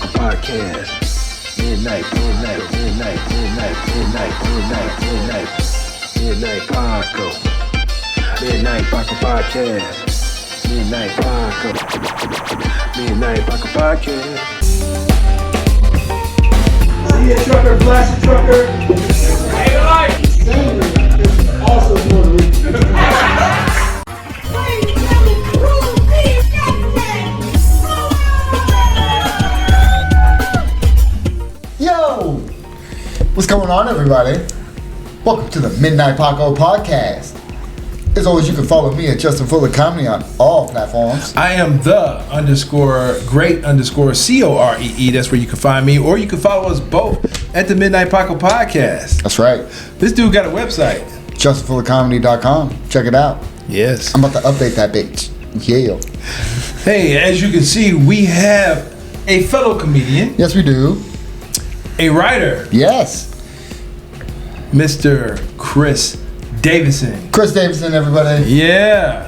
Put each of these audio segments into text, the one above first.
Paco Podcast. Midnight Paco. Midnight Paco Podcast. Midnight Paco Podcast. See a trucker, blast a trucker. Hey, like. Also more Yo! What's going on, everybody? Welcome to the Midnight Paco Podcast. As always, you can follow me at Justin Fuller Comedy on all platforms. I am the _great_COREE. That's where you can find me, or you can follow us both at the Midnight Paco Podcast. That's right. This dude got a website. JustinFullerComedy.com. Check it out. Yes. I'm about to update that bitch. Yeah. Hey, as you can see, we have a fellow comedian, Yes, we do. a writer, Yes. Mr. Chris Davidson. Chris Davidson, everybody. Yeah.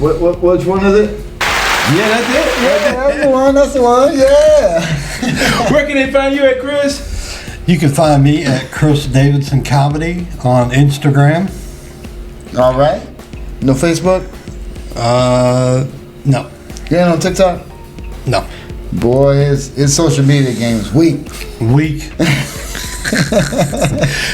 Which one is it? Yeah, that's it. That's the one. Yeah. Where can they find you at, Chris? You can find me at Chris Davidson Comedy on Instagram. All right. No Facebook? No. Yeah, no TikTok? No. Boy, his social media game is weak. Weak.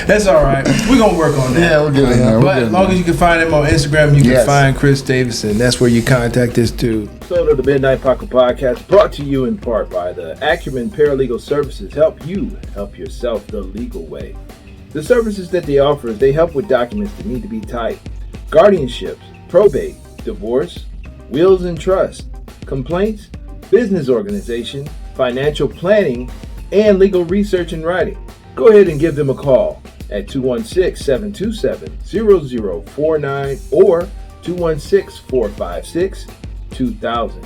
That's all right. We're going to work on that. Yeah, we'll get in there. But as long as you can find him on Instagram, you can Yes. find Chris Davidson. That's where you contact this dude. Episode of the Midnight Paco Podcast brought to you in part by the Acumen Paralegal Services. Help you help yourself the legal way. The services that they offer is they help with documents that need to be typed, guardianships, probate, divorce, wills and trust, complaints, business organization, financial planning, and legal research and writing. Go ahead and give them a call at 216-727-0049 or 216-456-2000.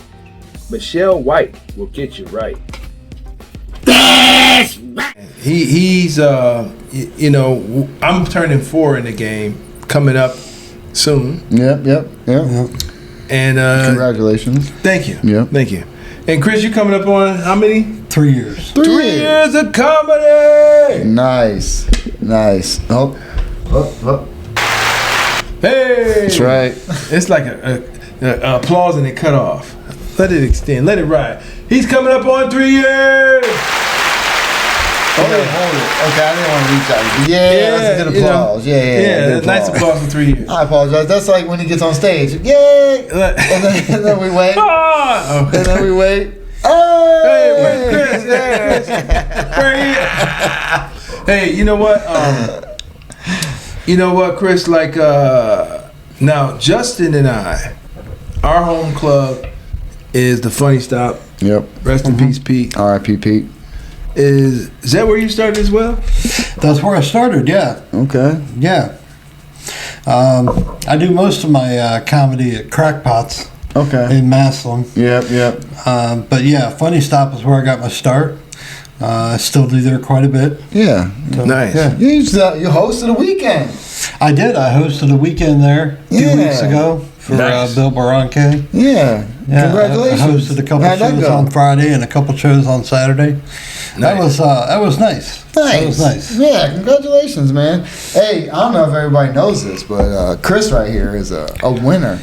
Michelle White will get you right. He's I'm turning 4 in the game, coming up soon. Yep. And Congratulations. thank you. Yep. Thank you. And Chris, you coming up on how many? 3 years. 3 years of comedy. Nice. Oh. Hey, That's right. it's like a applause and it cut off. Let it extend. Let it ride. He's coming up on 3 years. Hold it. Okay, I didn't want to reach out. Yeah, that's a good applause. Yeah, good nice applause for 3 years. I apologize. That's like when he gets on stage. Yay! and then we wait. Oh, And then we wait. hey, where's Chris? Where he at? Hey, you know what? Chris? Like, now Justin and I, our home club is the Funny Stop. Yep. Rest in peace, Pete. R.I.P. Pete. Is that where you started as well? That's where I started, yeah. Okay. Yeah. I do most of my comedy at Crackpots Okay. in Massillon. Yep. But yeah, Funny Stop is where I got my start. I still do there quite a bit. Yeah. So, Nice. Yeah. You hosted a weekend. I did. I hosted a weekend there a few Yeah. weeks ago for Nice. Bill Baranke. Yeah. Yeah, Congratulations. I hosted a couple How'd that shows go? on Friday and a couple shows on Saturday. That was nice. That was nice. Yeah, congratulations, man. Hey, I don't know if everybody knows this, but Chris right here is a winner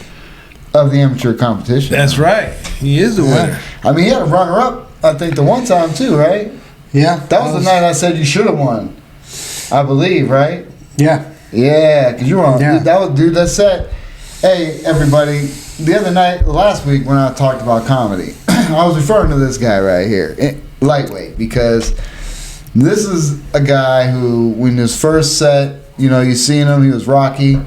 of the amateur competition. That's right. He is the winner. I mean, he had a runner-up, I think, the one time too, right? Yeah. That was the night I said you should have won, I believe, right? Yeah. Yeah, because you were on. Yeah. That was, dude, that's set. Hey, everybody, the other night, last week when I talked about comedy, I was referring to this guy right here, Lightweight, because this is a guy who, when his first set, you seen him, he was rocky.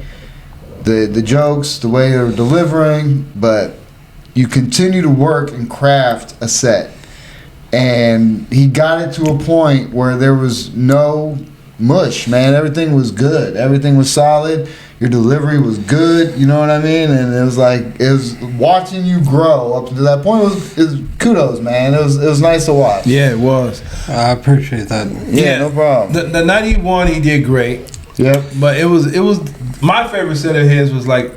The jokes, the way they were delivering, but you continue to work and craft a set. And he got it to a point where there was no mush, man. Everything was good. Everything was solid. Your delivery was good. You know what I mean? And it was watching you grow up to that point. It was kudos, man. It was nice to watch. Yeah, it was. I appreciate that. Yeah, no problem. The night he won, he did great. Yep. But it was my favorite set of his was like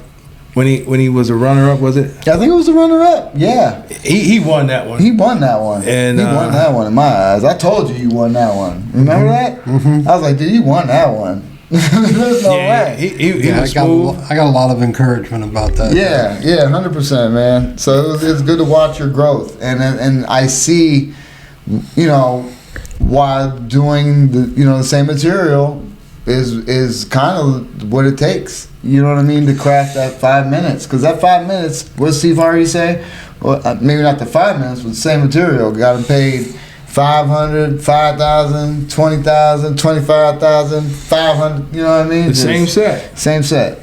when he was a runner-up, was it? I think it was a runner-up. Yeah. He won that one. He won that one. And he won that one in my eyes. I told you won that one. Remember that? Mm-hmm. I was like, dude, he won that one. There's no way. He was smooth. I got a lot of encouragement about that. Yeah, 100%, man. So it's good to watch your growth, and I see, while doing the same material is kind of what it takes. You know what I mean, to craft that 5 minutes, because that 5 minutes. What did Steve Harvey say? Well, maybe not the 5 minutes, but the same material. Got him paid. 500, 5,000, 20,000, 25,000, 500. You know what I mean? Same set. Same set.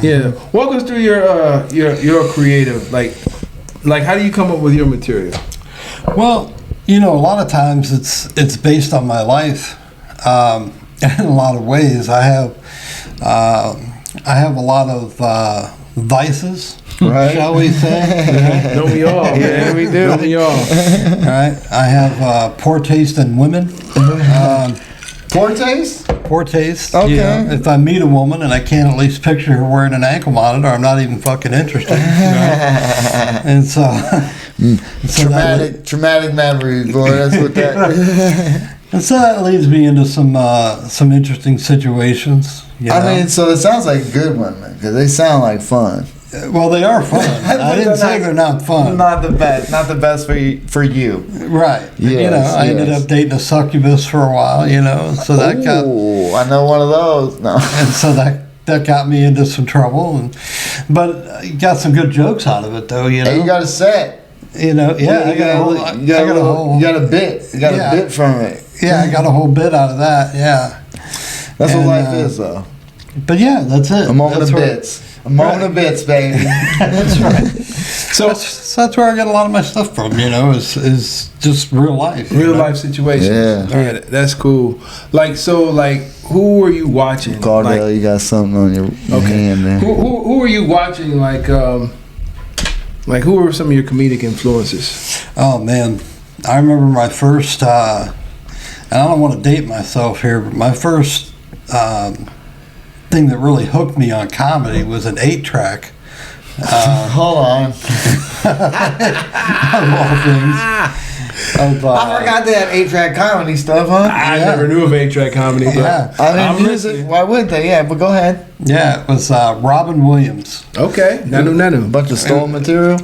Yeah. Walk us through your creative. Like how do you come up with your material? Well, a lot of times it's based on my life. In a lot of ways, I have a lot of vices. Right. Shall we say? Don't we all, man? Yeah, we do. Don't we all? Right. I have poor taste in women. Poor taste? Poor taste. Okay. If I meet a woman and I can't at least picture her wearing an ankle monitor, I'm not even fucking interested. Right? And so, traumatic memories, boy. That's what that. And so that leads me into some interesting situations. I mean, so it sounds like a good one, because they sound like fun. Well, they are fun. I didn't say they're not fun. Not the best for you. Right. Yes, I ended up dating a succubus for a while. So that got. Oh, I know one of those. No. And so that got me into some trouble, but you got some good jokes out of it, though. Hey, you got a set. I got a bit. You got a bit from it. Yeah, I got a whole bit out of that. Yeah. That's what life is, though. But yeah, that's it. A moment of bits. A moment of bits, baby. That's right. So that's where I get a lot of my stuff from. Is just real life. Real life situations. Yeah, that's cool. Who are you watching? Cordell, you got something on your hand there. Who are you watching? Who are some of your comedic influences? Oh man, I remember my first. And I don't want to date myself here, but my first thing that really hooked me on comedy was an 8-track. Hold on. Of all things. I forgot they had 8-track comedy stuff, huh? I never knew of 8-track comedy. Yeah. I mean, why wouldn't they? Yeah, but go ahead. Yeah, it was Robin Williams. Okay. Nanu. A bunch of stolen material?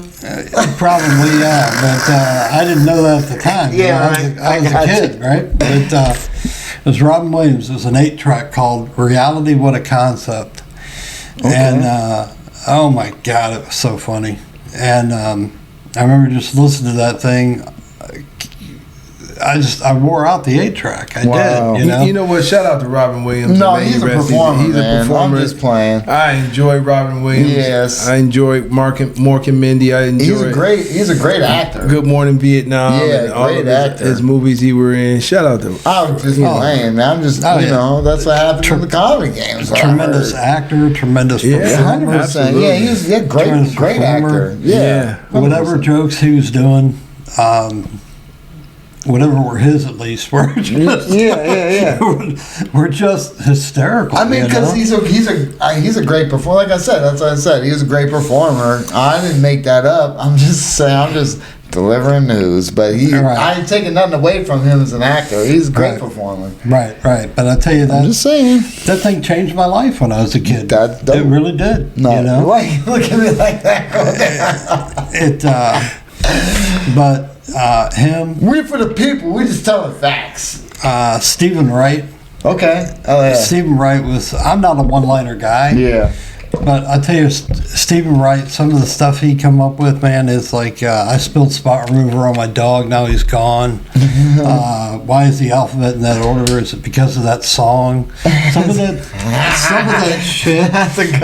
Probably, yeah. But I didn't know that at the time. Yeah, I was a kid, right? But it was Robin Williams. It was an 8-track called Reality, What a Concept. Okay. And, oh my God, it was so funny. And I remember just listening to that thing. I wore out the 8-track. I did. You know what? Shout out to Robin Williams. No, he's a performer. He's a performer. I'm just playing. I enjoy Robin Williams. Yes. I enjoy Mork and Mindy. He's a great actor. Good Morning Vietnam. Yeah, and all great of actor. his movies he were in. Shout out to him. I was just playing, man. I'm just that's what happens in the comedy games. Tremendous actor, tremendous performer. 100%. Yeah, he was great actor. Yeah. Whatever jokes he was doing. Whatever were his, at least, were just we're just hysterical. I mean, because he's a great performer. Like I said, that's what I said. He was a great performer. I didn't make that up. I'm just saying. I'm just delivering news. But I ain't taking nothing away from him as an actor. He's a great performer. Right. But I tell you that. I'm just saying that thing changed my life when I was a kid. It really did. No, why you look at me like that? But. Him. We're for the people. We just telling facts. Stephen Wright. Okay. Oh yeah. Stephen Wright was. I'm not a one-liner guy. Yeah. But I tell you, Stephen Wright. Some of the stuff he come up with, man, is like I spilled spot remover on my dog. Now he's gone. Why is the alphabet in that order? Is it because of that song? Some of that shit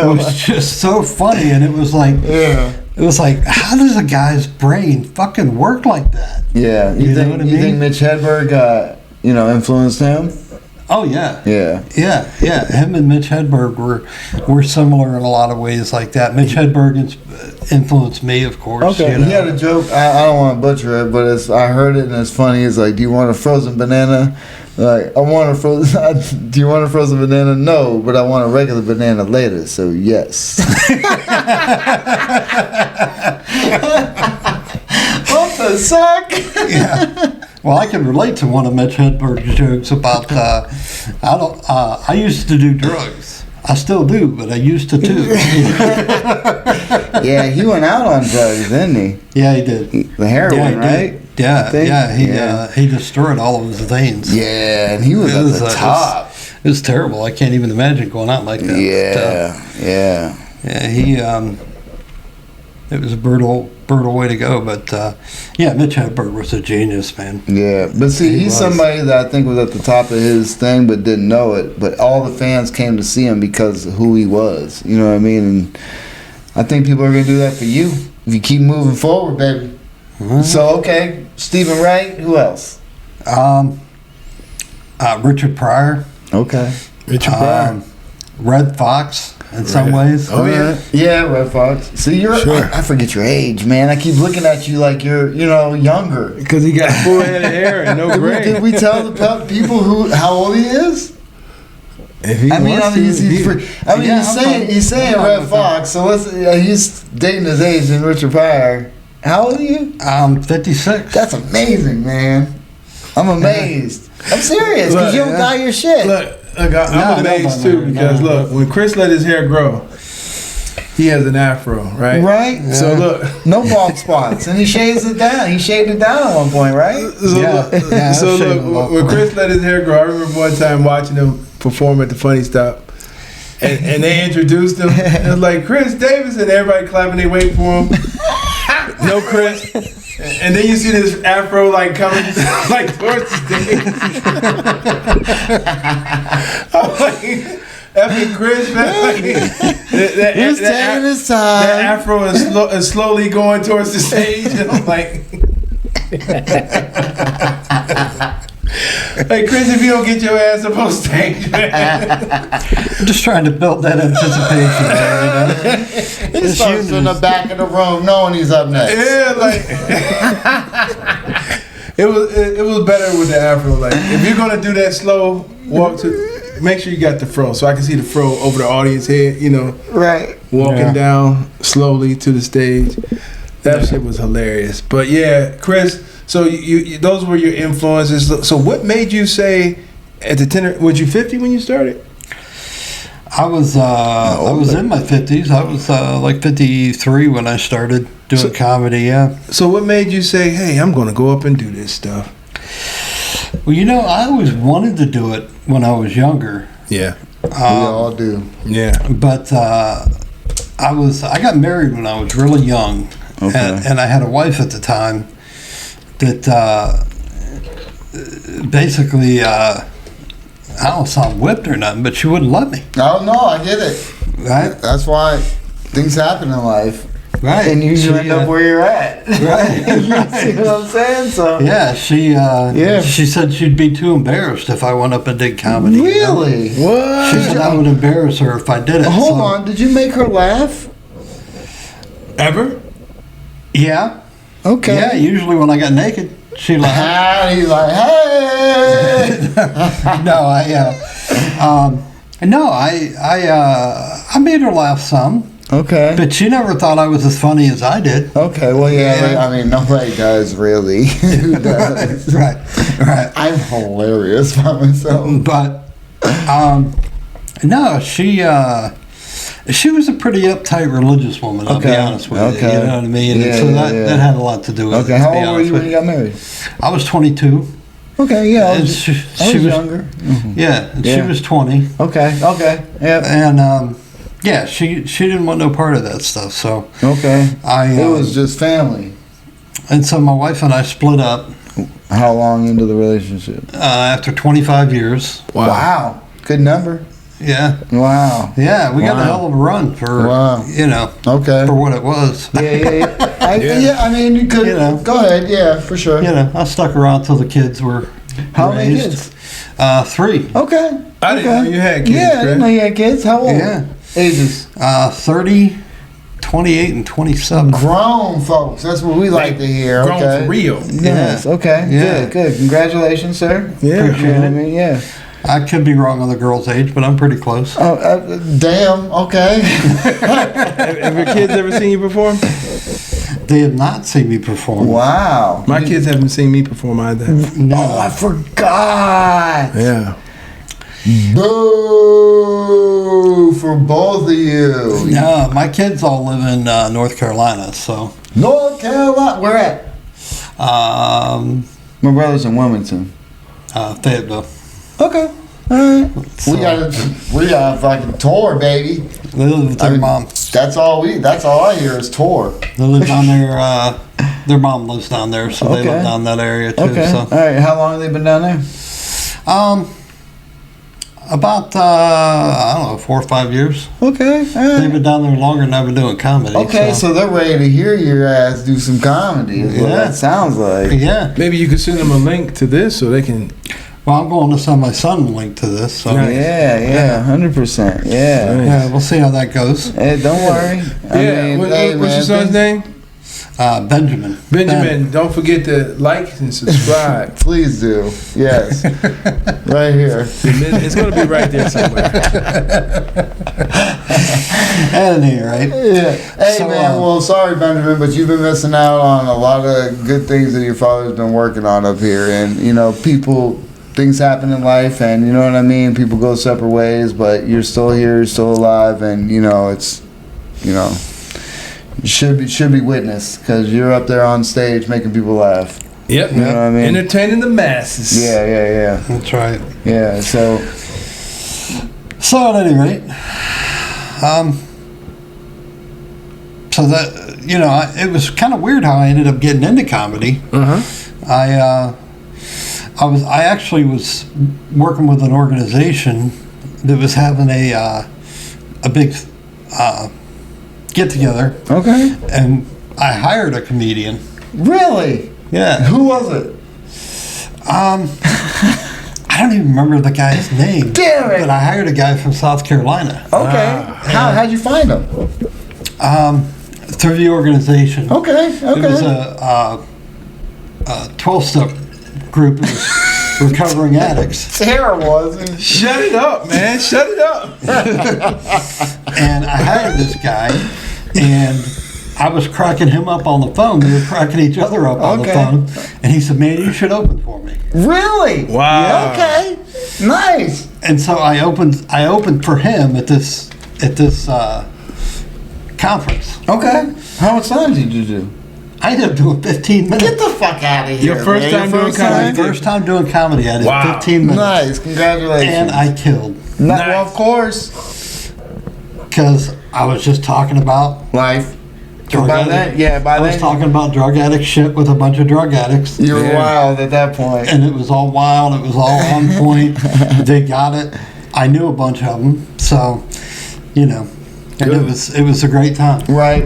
was just so funny, and it was like. Yeah. It was like, how does a guy's brain fucking work like that? Yeah, you think Mitch Hedberg, influenced him? Oh yeah. Yeah. Yeah. Him and Mitch Hedberg were similar in a lot of ways like that. Mitch Hedberg influenced me, of course. Okay. You know? He had a joke. I don't want to butcher it, but I heard it and it's funny. It's like, do you want a frozen banana? Like, I want a frozen. Do you want a frozen banana? No, but I want a regular banana later. So yes. What the suck? Yeah. Well, I can relate to one of Mitch Hedberg's jokes about I used to do drugs. I still do, but I used to too. Yeah, he went out on drugs, didn't he? Yeah, he did. The heroin, right? He destroyed all of his veins. Yeah, and he was at the top. It was terrible. I can't even imagine going out like that. Yeah. It was a brutal way to go. But Mitch Hedberg was a genius, man. Yeah, but see, he's somebody that I think was at the top of his thing, but didn't know it. But all the fans came to see him because of who he was. You know what I mean? And I think people are gonna do that for you if you keep moving forward, baby. Mm-hmm. So okay, Stephen Wright. Who else? Richard Pryor. Okay. Richard Pryor. Red Fox in some ways. Oh yeah. Yeah, Red Fox. See, I forget your age, man. I keep looking at you like you're, younger. Because he got full head of hair and no gray. Did we tell the people how old he is? If he he's saying Red Fox, so he's dating his age in Richard Pryor. How old are you? I'm 56. That's amazing, man. I'm amazed. I'm serious, because you don't dye your shit. Look, I'm amazed too, because look, when Chris let his hair grow, he has an afro, right? Right. Yeah. So look, no bald spots, and he shaves it down. He shaved it down at one point, right? So look, when Chris let his hair grow, I remember one time watching him perform at the Funny Stop, and they introduced him. It was like Chris Davidson. Everybody clapping, they wait for him. No Chris. And then you see this afro like coming like towards the stage. I'm like, effing Chris, man. He's taking his time. That afro is slowly going towards the stage, and I'm like, hey Chris, if you don't get your ass up on stage, man. I'm just trying to build that anticipation there, He starts in the back of the room knowing he's up next. Yeah, like it was better with the afro. Like if you're gonna do that slow walk make sure you got the fro, so I can see the fro over the audience head. Right. Walking down slowly to the stage. That shit was hilarious. But yeah, Chris. So you those were your influences. So what made you say at the tenor? Was you 50 when you started? I was in my 50s. I was like 53 when I started doing comedy. Yeah. So what made you say, "Hey, I'm going to go up and do this stuff"? Well, I always wanted to do it when I was younger. Yeah. We all do. Yeah. But I got married when I was really young, and I had a wife at the time that basically. I don't sound whipped or nothing, but she wouldn't let me. Oh, no, I get it. Right? That's why things happen in life. Right. And you end up where you're at. Right. You see what I'm saying? So. Yeah, she said she'd be too embarrassed if I went up and did comedy. Really? What? She said I would embarrass her if I did it. Hold on, did you make her laugh? Ever? Yeah. Okay. Yeah, usually when I got naked. She laughed. He's like, hey. I made her laugh some. Okay. But she never thought I was as funny as I did. Okay. Well, yeah. I mean, nobody does really. Who does? Right. I'm hilarious by myself. But no, she was a pretty uptight religious woman, I'll be honest with you. You know what I mean? Yeah, so that had a lot to do with it. Okay, how old were you when you got married? I was 22. Okay, yeah. I was younger. Mm-hmm. Yeah, and she was 20. Okay, yeah. And she didn't want no part of that stuff. So it was just family. And so my wife and I split up. How long into the relationship? After 25 years. Wow. Good number. Yeah. Wow. Yeah, we got a hell of a run for for what it was. Yeah. I mean, you could go ahead. Yeah, for sure. I stuck around till the kids were How many raised. kids? 3. Okay. I didn't know you had kids. Yeah, I didn't know you had kids. How old? Yeah. Ages? 30, 28, and 27. Grown folks. That's what we like to hear. Grown Okay. for real. Yes. Okay. Yeah. Good. Congratulations, sir. Yeah. You know what I mean? Yeah. I could be wrong on the girl's age, but I'm pretty close. Oh, damn. Okay. Have your kids ever seen you perform? They have not seen me perform. Wow. My kids haven't seen me perform either. No. Oh, I forgot. Yeah. Boo for both of you. No, my kids all live in North Carolina, so. North Carolina. Where at? Um, My brother's in Wilmington. Fayetteville. Okay. All right. So, We got a fucking tour, baby. They live with their mom. That's all I hear is tour. They live down there. Their mom lives down there, so they Okay. live down that area too. Okay. So. All right. How long have they been down there? About I don't know, 4 or 5 years. Okay. All They've right. been down there longer than I've been doing comedy. Okay, so they're ready to hear your ass do some comedy. Is what Yeah. that sounds like. yeah. Maybe you could send them a link to this so they can. Well, I'm going to send my son a link to this. So Nice. Yeah, 100%. Yeah. Nice. yeah, we'll see how that goes. Hey, don't worry. What's your son's name? Benjamin. Benjamin. Don't forget to like and subscribe. Please do. Yes. Right here. It's going to be right there somewhere. And here, right? Yeah. Hey, So, man, well, sorry, Benjamin, but you've been missing out on a lot of good things that your father's been working on up here. And, things happen in life, and you know what I mean? People go separate ways, but you're still here, you're still alive, and, it's, should be witnessed, because you're up there on stage making people laugh. Yep. You know what I mean? Entertaining the masses. Yeah. That's right. Yeah, so... So at any rate, so that it was kind of weird how I ended up getting into comedy. I actually was working with an organization that was having a big get together, Okay. and I hired a comedian. Really? Yeah. Who was it? I don't even remember the guy's name. Damn it. But I hired a guy from South Carolina. Okay. How'd you find him? Through the organization. Okay. It was a 12-step group of recovering addicts. Sarah wasn't. Shut it up, man. Shut it up. And I hired this guy, and I was cracking him up on the phone. We were cracking each other up on the phone. And he said, "Man, you should open for me." Really? Wow. Okay. Nice. And so I opened for him at this conference. Okay. How much time did you do? I ended up doing 15 minutes. Get the fuck out of here. Your first time doing comedy? First time doing comedy. I did Wow. 15 minutes. Nice. Congratulations. And I killed. Nice. Well, of course. Because I was just talking about Life. drug By addicts. then, yeah, by I was then, talking about drug addict shit with a bunch of drug addicts. you were Yeah. wild at that point. And it was all wild. It was all on point. They got it. I knew a bunch of them. So, and Good. it was a great time. Right.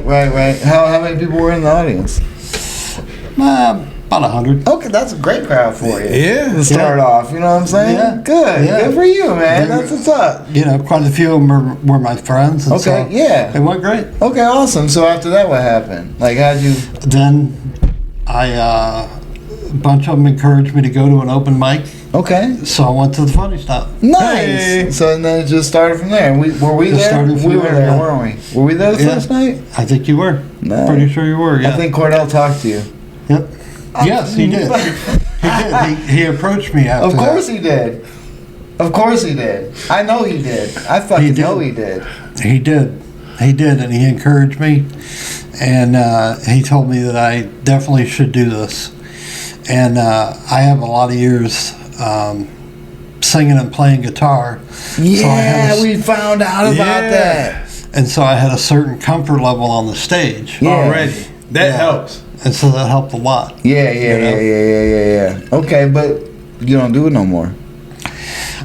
How many people were in the audience? About 100. Okay, that's a great crowd for you. Yeah. To start off, you know what I'm saying? Yeah. Good. Yeah. Good for you, man. They- That's what's up. Quite a few of them were my friends. And Okay, so yeah. It went great. Okay, awesome. So after that, what happened? Like, how'd you... Then a bunch of them encouraged me to go to an open mic. Okay. So I went to the Funny Stop. Nice. Hey. So then it just started from there. Were we Just there? started from We were there, there, yeah. weren't we? Were we there the Yeah. first night? I think you were. No. Pretty sure you were, yeah. I think Cordell talked to you. Yep. Yes, he did. He did. He approached me after Of course that. he did. Of course he did. I know he did. I fucking He did. know he did. He did. He did, and he encouraged me. And he told me that I definitely should do this. And I have a lot of years singing and playing guitar. Yeah, we found out about Yeah. that. And so I had a certain comfort level on the stage. Yeah. Already. That Yeah. helps. And so that helped a lot. Yeah. You know? Okay, but you don't do it no more.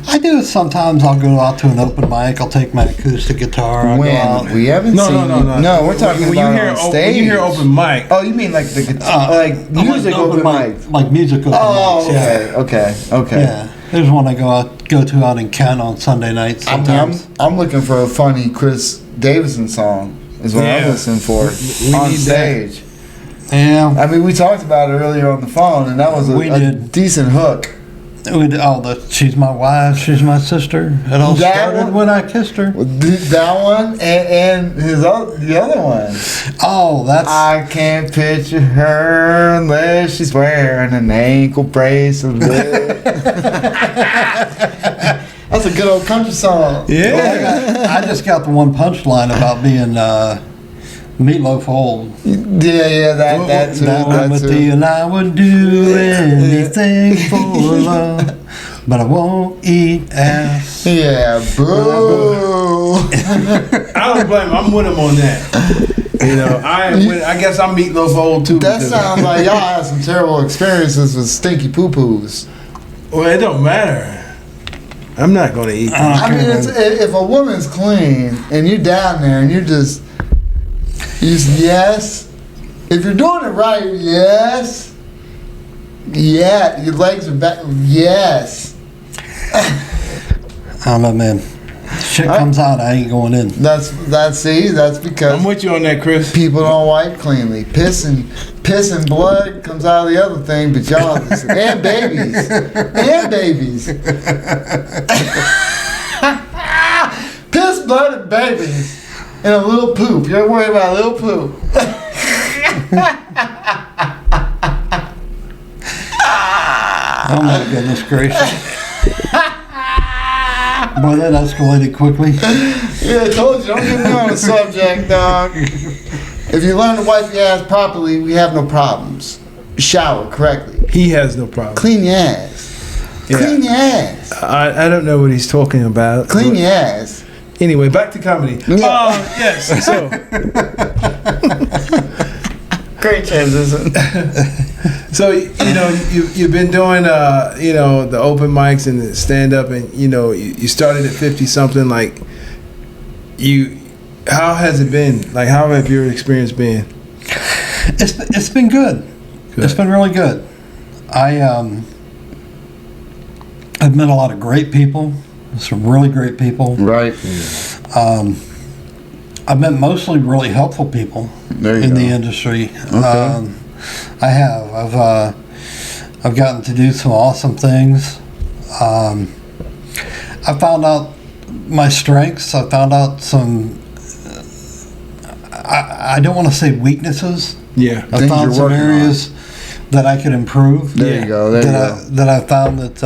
I do. Sometimes I'll go out to an open mic. I'll take my acoustic guitar. I'll go out. When? We haven't seen you. No, we're talking about on stage. When you hear open mic. Oh, you mean like the guitar, like music open mic? Like music open mics. Oh, okay. Yeah. There's one I go to out in Kent on Sunday nights sometimes. I'm looking for a funny Chris Davidson song is what I'm listening for on stage. Yeah. I mean, we talked about it earlier on the phone, and that was a decent hook. She's my wife, she's my sister. It all started when I kissed her. That one and the other one. Oh, that's... I can't picture her unless she's wearing an ankle bracelet. That's a good old country song. Yeah. I just got the one punchline about being Meatloaf old. Yeah, that too. Timothy and I would do anything for love, but I won't eat ass. Yeah, boo. I don't blame him. I'm with him on that. You know, I guess I'm Meatloaf old too. That sounds like y'all had some terrible experiences with stinky poo-poos. Well, it don't matter. I'm not going to eat that. I mean, if a woman's clean and you're down there and you're just yes. If you're doing it right, yes. Yeah, your legs are back. Yes. I don't know, man. Shit comes out, I ain't going in. That's because I'm with you on that, Chris. People don't wipe cleanly. Piss and blood comes out of the other thing, but y'all and babies. Piss, blood, and babies. And a little poop. You're worried about a little poop. Oh my goodness gracious. Boy, that escalated quickly. Yeah, I told you, don't get me on the subject, dog. If you learn to wipe your ass properly, we have no problems. Shower correctly. He has no problem. Clean your ass. Yeah. Clean your ass. I don't know what he's talking about. Clean your ass. Anyway, back to comedy. Yeah. Yes. So. Great transition. So you've been doing the open mics and the stand up, and you started at 50 something. Like how has it been? Like how have your experience been? It's been good. It's been really good. I've met a lot of great people. Some really great people. Right. I've met mostly really helpful people in the industry. Okay. I have. I've gotten to do some awesome things. I found out my strengths. I found out some. I don't want to say weaknesses. Yeah. I found some areas that I could improve. There you go. That I found that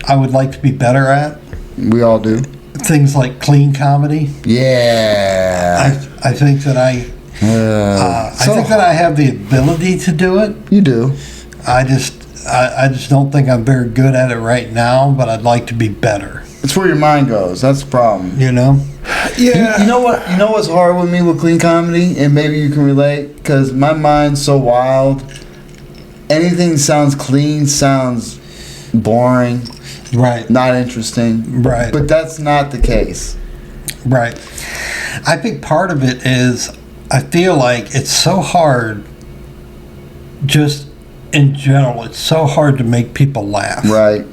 I would like to be better at. We all do. Things like clean comedy. Yeah. I think that I think that I have the ability to do it. You do. I just don't think I'm very good at it right now, but I'd like to be better. It's where your mind goes. That's the problem. You know? Yeah. You know what? You know what's hard with me with clean comedy, and maybe you can relate, because my mind's so wild. Anything sounds clean sounds boring. Right. Not interesting. Right. But that's not the case. Right. I think part of it is I feel like it's so hard, just in general, it's so hard to make people laugh. Right.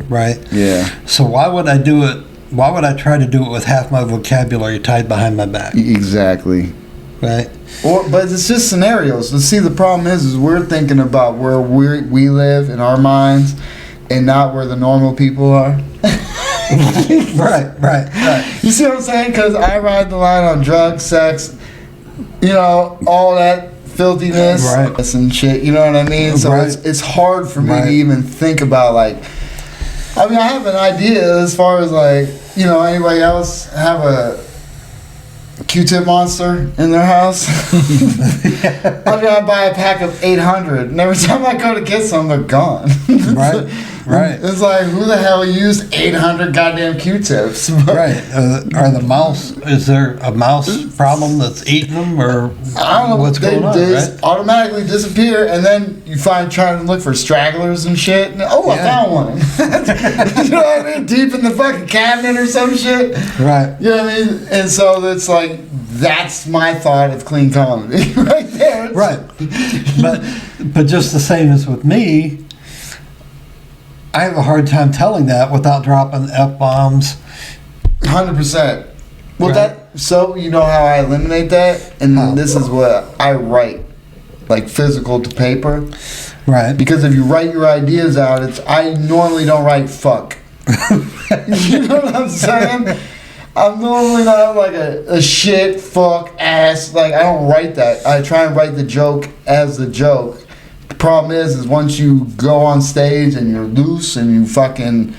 Right? Yeah. So why would I do it? Why would I try to do it with half my vocabulary tied behind my back? Exactly. Right? But it's just scenarios. And see, the problem is we're thinking about where we live in our minds and not where the normal people are. Right. You see what I'm saying? Because I ride the line on drugs, sex, all that filthiness and shit. You know what I mean? So it's hard for me to even think about, like, I mean, I have an idea as far as, like, anybody else have a Q-tip monster in their house? I buy a pack of 800, and every time I go to get some, they're gone. Right. Right. It's like, who the hell used 800 goddamn Q-tips? Right. Are the mouse? Is there a mouse problem that's eating them, or I don't know what's going on? They Right? automatically disappear, and then you find trying to look for stragglers and shit. And, I found one. You know what I mean? Deep in the fucking cabinet or some shit. Right. You know what I mean? And so it's like, that's my thought of clean comedy right there. Right. But just the same as with me, I have a hard time telling that without dropping F-bombs. 100%. Well, Right. so you know how I eliminate that? And How? this is what I write, like physical to paper. Right. Because if you write your ideas out, I normally don't write fuck. You know what I'm saying? I'm normally not like a shit, fuck, ass. Like, I don't write that. I try and write the joke as the joke. The problem is once you go on stage and you're loose and you fucking...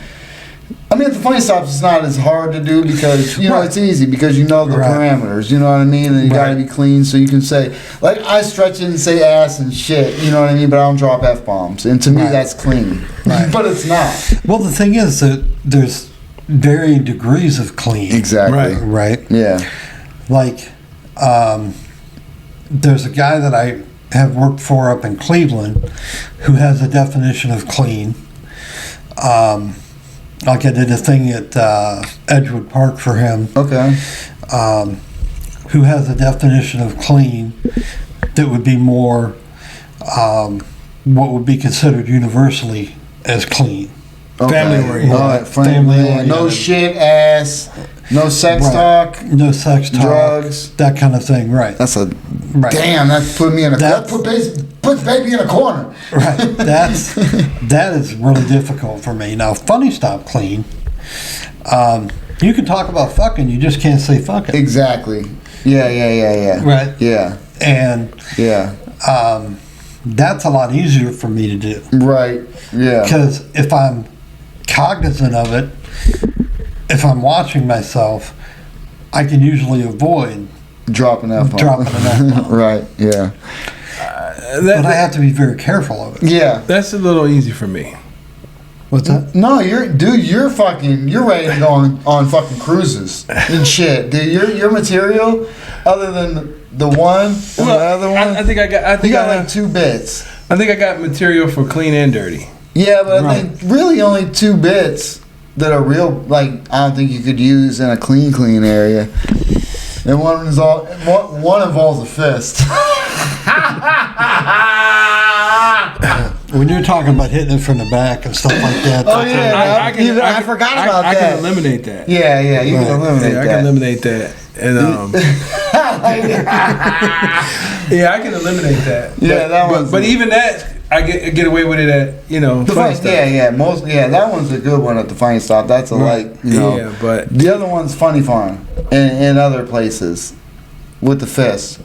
I mean, at the funny stops, it's not as hard to do because, you know, Right. it's easy because you know the Right. parameters, you know what I mean? And you gotta be clean so you can say... Like, I stretch it and say ass and shit, you know what I mean? But I don't drop F-bombs. And to me, Right. that's clean. Right. But it's not. Well, the thing is that there's varying degrees of clean. Exactly. Right. Yeah. Like, there's a guy that I have worked for up in Cleveland who has a definition of clean. Like I did a thing at Edgewood Park for him. Okay. Who has a definition of clean that would be more what would be considered universally as clean. Okay. Family oriented. All right, family Family oriented. No oriented. shit ass. No sex Right. talk. No sex talk. Drugs. That kind of thing, right. That's a Right. damn. That put me in a. That That's- put baby in a corner. Right. That is really difficult for me. Now, funny stop clean. You can talk about fucking, you just can't say fucking. Exactly. Yeah. Right. Yeah. And Yeah. that's a lot easier for me to do. Right. Yeah. Because if I'm cognizant of it, if I'm watching myself, I can usually avoid Dropping F-bomb. dropping an F-bomb. Right. Yeah. But I have to be very careful of it. Yeah. That's a little easy for me. What's that? No, you're ready to go on fucking cruises and shit, dude. Your material, other than the one and the other one, I think I got. you got like 2 bits. I think I got material for clean and dirty. Yeah, but I Right. think really only 2 bits that are real. Like, I don't think you could use in a clean area. And one involves a fist. When you're talking about hitting it from the back and stuff like that. Oh, yeah. I forgot about I that. can eliminate that. Yeah, you can eliminate Yeah, I that. can eliminate that. And yeah, I can eliminate that. Yeah, that one's- But even that, I get away with it at funny stuff. that one's a good one at the funny stop. That's a Yeah, but the other one's funny farm in other places with the fist.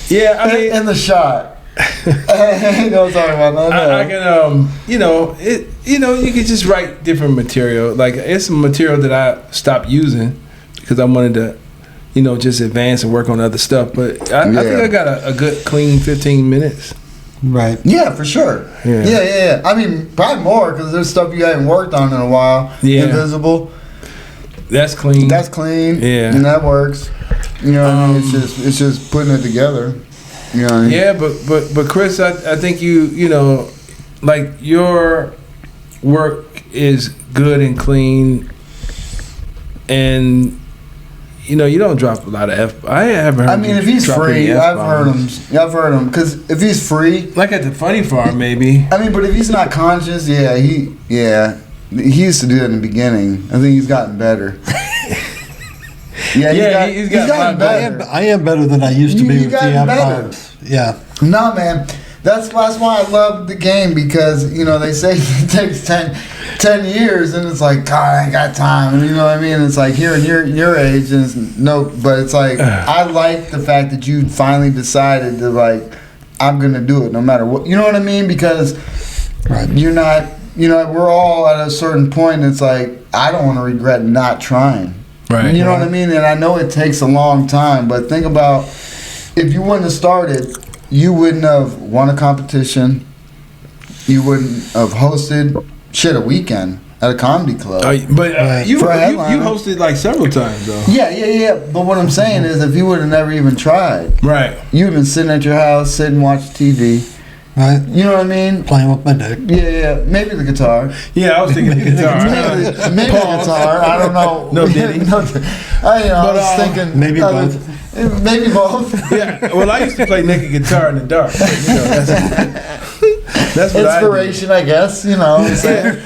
yeah, I mean, in the shot. I know what I'm talking about. I can you can just write different material. Like, it's some material that I stopped using because I wanted to, just advance and work on other stuff. But I think I got a good clean 15 minutes. Right. Yeah, for sure. Yeah. I mean, probably more because there's stuff you haven't worked on in a while. Yeah. Invisible. That's clean. That's clean. Yeah. And that works. You know what I mean? It's just putting it together. You know what I mean? Yeah, but Chris, I think like your work is good and clean, and you don't drop a lot of F. I haven't heard. I mean, if he's free, I've heard him. Because if he's free, like at the funny farm, maybe. I mean, but if he's not conscious, he used to do it in the beginning. I think he's gotten better. He's gotten better. I am better than I used to be with the F-bombs. Yeah. No, man. That's why I love the game because, they say it takes 10 years and it's like, God, I ain't got time. And you know what I mean? It's like here in your age and but it's like, I like the fact that you finally decided to like, I'm going to do it no matter what. You know what I mean? Because you're not, we're all at a certain point. It's like, I don't want to regret not trying. Right. You know what I mean? And I know it takes a long time, but think about if you wouldn't have started, you wouldn't have won a competition. you wouldn't have hosted a weekend at a comedy club. You hosted like several times though. Yeah. But what I'm saying is, if you would have never even tried, right, you'd have been sitting at your house, sitting watching TV. Right. You know what I mean? Playing with my dick. Yeah. Maybe the guitar. Yeah, I was thinking the guitar. Maybe the guitar. I don't know. No Diddy. I was thinking maybe both. Maybe both. Yeah. Well, I used to play naked guitar in the dark. But, that's what inspiration, I guess. You know what I'm saying?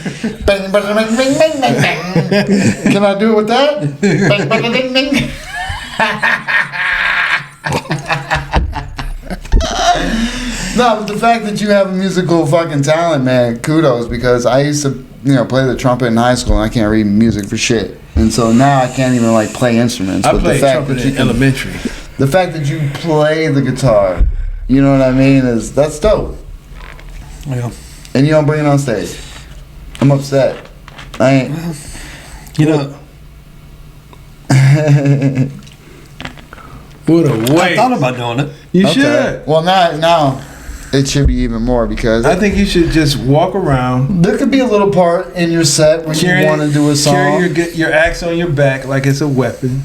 Bang, bang, bang, bang, bang, bang, bang. Can I do it with that? Bang, bang, bang, bang. No, but the fact that you have a musical fucking talent, man, kudos, because I used to, play the trumpet in high school and I can't read music for shit. And so now I can't even play instruments. I played trumpet in elementary. The fact that you play the guitar, you know what I mean, that's dope. Yeah. And you don't bring it on stage. I'm upset. I ain't. What a waste. I thought about doing it. You should. Well, now it should be even more, because I think you should just walk around. There could be a little part in your set when you want to do a song. Carry your axe on your back like it's a weapon,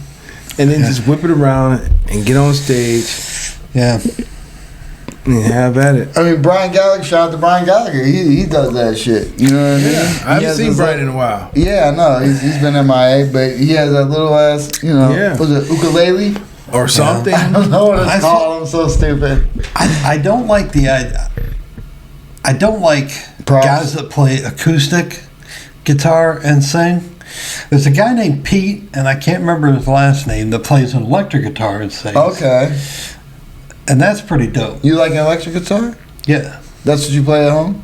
and then just whip it around and get on stage. Yeah. And have at it. I mean, Brian Gallagher, shout out to Brian Gallagher. He does that shit. You know what I mean? Yeah. I haven't seen Brian in a while. Yeah, I know. He's been MIA, but he has that little ass, was it ukulele? Or something. I don't know what it's called. I'm so stupid. I don't like Props. guys that play acoustic guitar and sing. There's a guy named Pete, and I can't remember his last name, that plays an electric guitar and sings. Okay. And that's pretty dope. You like an electric guitar? Yeah. That's what you play at home?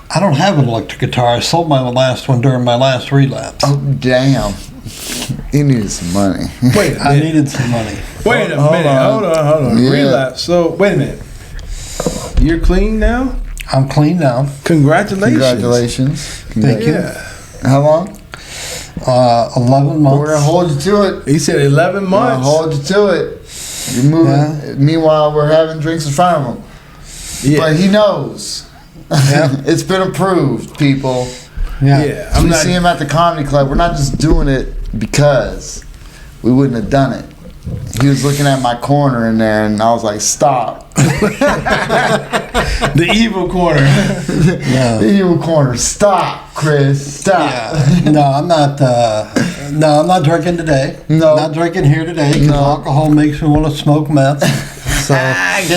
I don't have an electric guitar. I sold my last one during my last relapse. Oh, damn. He needed some money. Wait a minute. I needed some money. Wait a minute. Hold on. Yeah. Relapse. So, wait a minute. You're clean now? I'm clean now. Congratulations. Thank you. Yeah. How long? 11 months. We're going to hold you to it. He said 11 months. We're going to hold you to it. You're moving. Yeah. Meanwhile, we're having drinks in front of him. Yeah. But he knows. Yeah. It's been approved, people. Yeah. We see him at the comedy club. We're not just doing it because we wouldn't have done it. He was looking at my corner in there, and I was like, "Stop!" The evil corner. The evil corner. Stop, Chris. Stop. Yeah. No, I'm not. No, I'm not drinking today. No. Not drinking here today because alcohol makes me want to smoke meth. So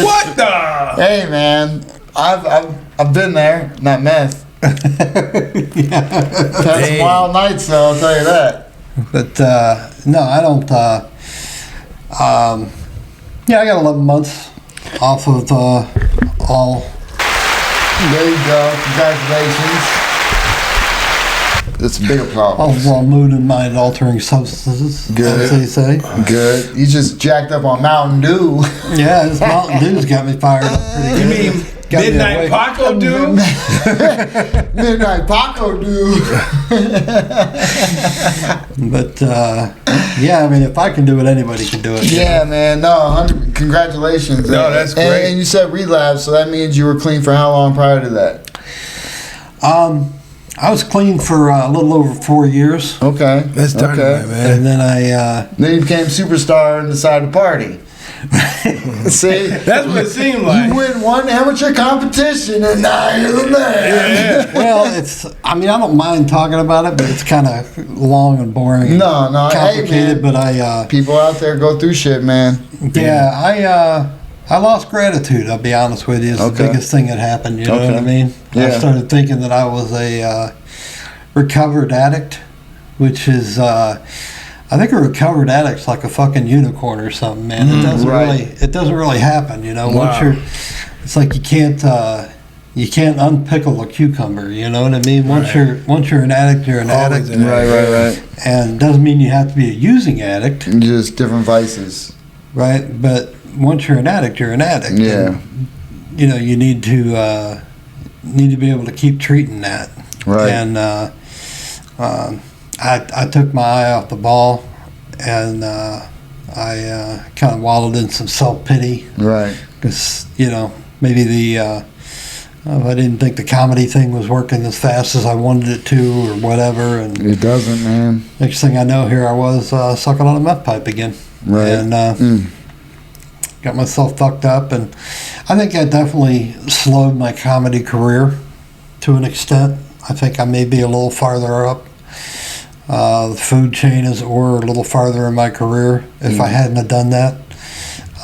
What the? Hey, man, I've been there. Not meth. Had some wild nights, though. I'll tell you that. But no, I don't. Yeah, I got 11 months off of all. There you go. Congratulations. It's a bigger problem. All mood and mind altering substances, Good. as they say. Good. You just jacked up on Mountain Dew. Yeah, this Mountain Dew's got me fired up pretty You good. mean Midnight Paco dude? Midnight Paco Dew. But yeah, I mean, if I can do it, anybody can do it. Yeah, man. No, 100. Congratulations. No, that's great. And you said relapse, so that means you were clean for how long prior to that? I was clean for a little over 4 years. Okay. That's dynamite, man. And then I Then you became superstar and decided to party. See? That's what it seemed like. You win one amateur competition and now you're the man. Yeah. well, I mean, I don't mind talking about it, but it's kind of long and boring. And No, complicated. hey, man. But I People out there go through shit, man. I lost gratitude. I'll be honest with you. It's the biggest thing that happened. You know what I mean? Yeah. I started thinking that I was a recovered addict, which is, I think a recovered addict's like a fucking unicorn or something, man. It doesn't really happen. You know, Wow. it's like you can't unpickle a cucumber. You know what I mean? Once you're an addict, you're an Always addict. an addict. Right. And doesn't mean you have to be a using addict, Just different vices. right? But once you're an addict, you're an addict. Yeah. And, you know, you need to be able to keep treating that. Right. And I took my eye off the ball, and I kind of wallowed in some self-pity. Right. Because, you know, maybe the I didn't think the comedy thing was working as fast as I wanted it to, or whatever. And it doesn't, man. next thing I know, here I was sucking on a meth pipe again. Right. And got myself fucked up. And I think that definitely slowed my comedy career to an extent. I think I may be a little farther up the food chain or a little farther in my career if I hadn't have done that.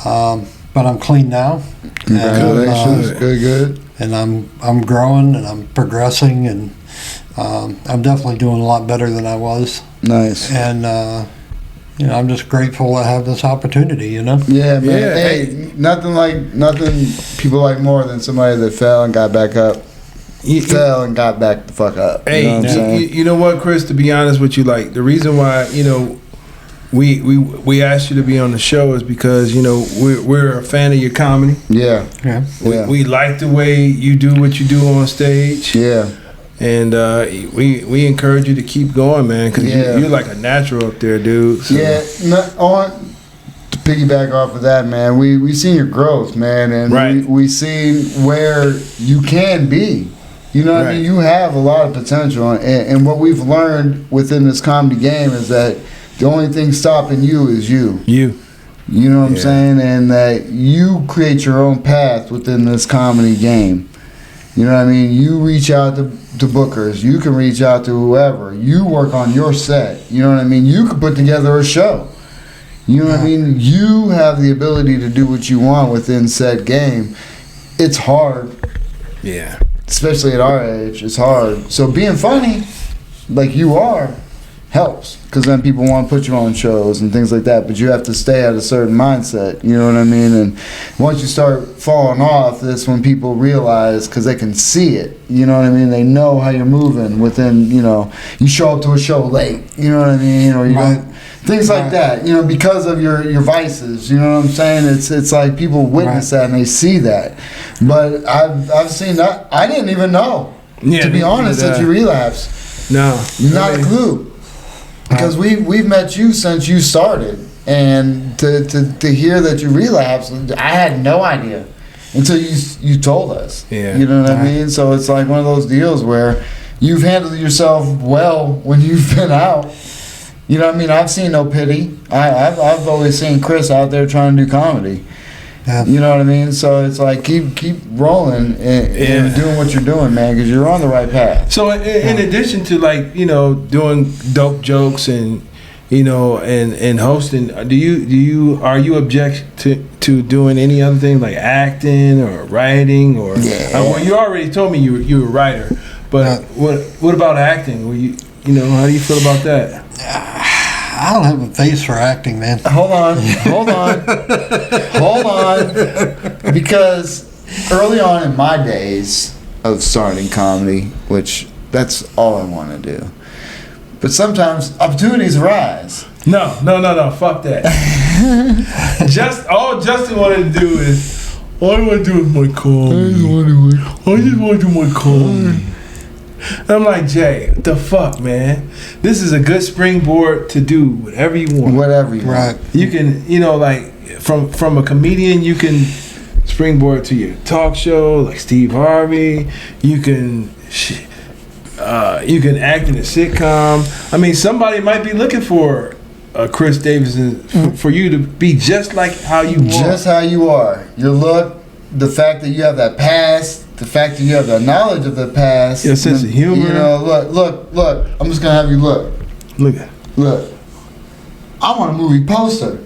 But I'm clean now. Congratulations. Good. And I'm growing and I'm progressing, and I'm definitely doing a lot better than I was. Nice. And I'm just grateful to have this opportunity. Yeah, man. Yeah. Hey, nothing people like more than somebody that fell and got back up. Fell and got back the fuck up. Hey, you know what I'm saying? You know what, Chris? To be honest with you, like the reason why we asked you to be on the show is because we're a fan of your comedy. Yeah. We like the way you do what you do on stage. Yeah. And we encourage you to keep going, man, because you're like a natural up there, dude. So. Yeah. To piggyback off of that, man, we seen your growth, man, and we seen where you can be. You know what I mean? You have a lot of potential, and what we've learned within this comedy game is that the only thing stopping you is you. You know what I'm saying? And that you create your own path within this comedy game. You know what I mean? You reach out to bookers. You can reach out to whoever. You work on your set. You know what I mean? You could put together a show. You know what I mean? You have the ability to do what you want within said game. It's hard. Yeah. Especially at our age, it's hard. So being funny, like you are, helps. Because then people want to put you on shows and things like that. But you have to stay at a certain mindset. You know what I mean? And once you start falling off, that's when people realize, because they can see it. You know what I mean? They know how you're moving within, you show up to a show late. You know what I mean? Or you don't. Things like that, because of your vices, you know what I'm saying? It's like people witness that and they see that. But I've seen that. I didn't even know, to be honest, that you relapsed. No. Not a clue. Because we've met you since you started. And to hear that you relapsed, I had no idea until you told us. Yeah. You know what I mean? So it's like one of those deals where you've handled yourself well when you've been out. You know what I mean? I've seen no pity. I've always seen Chris out there trying to do comedy. Yeah. You know what I mean? So it's like keep rolling and doing what you're doing, man, because you're on the right path. So in addition to doing dope jokes and and hosting, are you object to doing any other thing like acting or writing or? Well, you already told me you were a writer, but what about acting? How do you feel about that? I don't have a face for acting, man. Hold on. Because early on in my days of starting comedy, which that's all I want to do, but sometimes opportunities arise. No, fuck that. All Justin wanted to do is, all I want to do is my comedy. I just want to do my comedy. And I'm like, Jay, what the fuck, man? This is a good springboard to do whatever you want. Whatever you want. Right. You can, from a comedian, you can springboard to your talk show, like Steve Harvey. You can act in a sitcom. I mean, somebody might be looking for Chris Davidson for you to be just like how you are. Just how you are. Your look, the fact that you have that past, the fact that you have the knowledge of the past. Your sense of humor. Look. I'm just going to have you look. Look. I'm on a movie poster.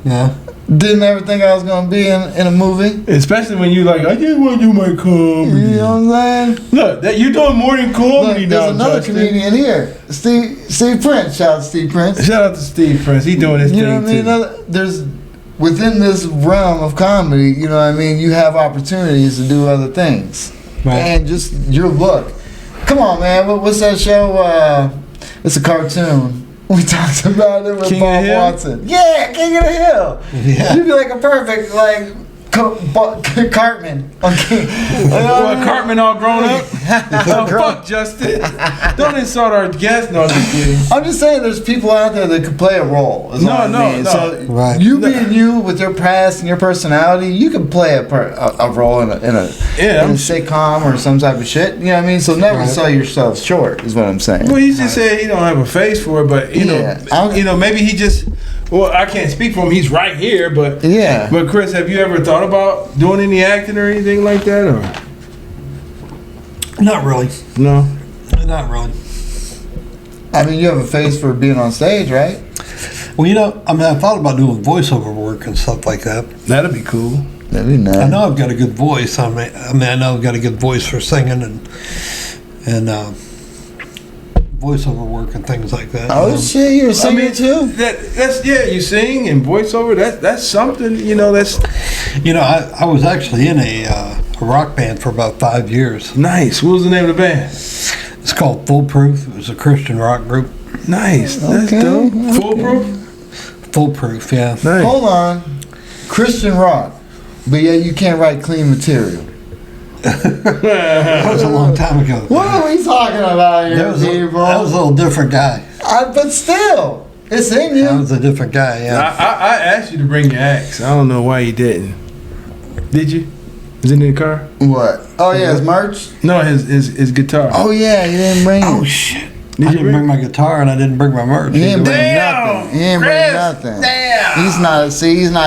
Yeah. Didn't ever think I was going to be in a movie. Especially when you I just want to do my comedy. You know what I'm saying? Look, you're doing more than comedy now, there's another Justin. comedian here. Steve Prince. Shout out to Steve Prince. Shout out to Steve Prince. He doing his thing, know what I mean? There's within this realm of comedy, you know what I mean, you have opportunities to do other things. Right. And just your look. Come on, man. What's that show? It's a cartoon. We talked about it with Bob Watson. Yeah, King of the Hill. Yeah. You'd be like a perfect, Cartman. Okay. What, Cartman all grown up? Oh, fuck Justin. Don't insult our guest. No, I'm just kidding. I'm just saying there's people out there that could play a role. No. So Right. you being you with your past and your personality, you can play a role in a sitcom or some type of shit. You know what I mean? So never sell yourself short is what I'm saying. Well, he just said he don't have a face for it, but you know, maybe he just. Well, I can't speak for him. He's right here, but yeah. But Chris, have you ever thought about doing any acting or anything like that, or Not really. no? Not really. I mean, you have a face for being on stage, right? Well, you know, I mean, I thought about doing voiceover work and stuff like that. That'd be cool. That'd be nice. I know I've got a good voice. I know I've got a good voice for singing and voiceover work and things like that. Oh shit, you're a singer too? That's you sing and voiceover. That's something. You know, I was actually in a rock band for about 5 years. nice. What was the name of the band? It's called Foolproof. It was a Christian rock group. Nice. That's Okay. dope. Foolproof. Foolproof, yeah. Nice. Hold on. Christian rock. But yet you can't write clean material. That was a long time ago. What are we talking about here, That was people? a little different guy. But still, it's in That you. was a different guy, yeah. I asked you to bring your axe. I don't know why you didn't. Did you? Is it in the car? What? Oh yeah, his merch? No, his guitar. Oh yeah, you didn't bring Oh it. shit! Did I you didn't bring my guitar and I didn't bring my merch. He didn't bring Damn, nothing. He didn't bring Chris, nothing. damn. He's not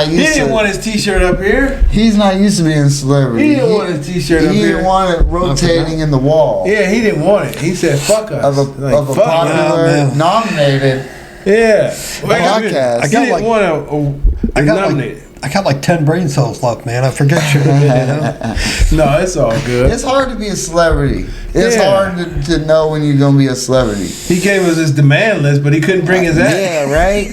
He used didn't to want his T-shirt up here. He's not used to being a celebrity. He didn't want his T-shirt up He here. didn't want it rotating in the wall. Yeah, he didn't want it. He said, "Fuck us." Of a Fuck us. popular man. nominated Yeah. podcast. I got didn't like- want to nominate. I got like 10 brain cells left, man. I forget shit. You know? No, it's all good. It's hard to be a celebrity. It's Yeah. hard to know when you're gonna be a celebrity. He gave us his demand list, but he couldn't bring his ass. Yeah, right.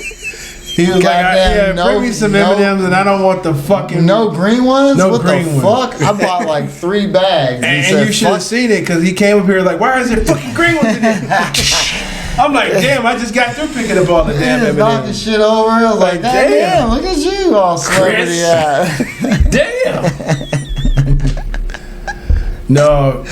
He was like, Goddamn, bring me some M&Ms, and I don't want the fucking No green ones. No what green the ones. fuck? I bought like 3 bags. And said, you should have "Fuck." seen it because he came up here like, why is there fucking green ones in there? I'm like, damn, I just got through picking up all the He damn just knocked the M&Ms. shit over. I was like, Like, damn. damn, look at you, all celebrity. Damn. No,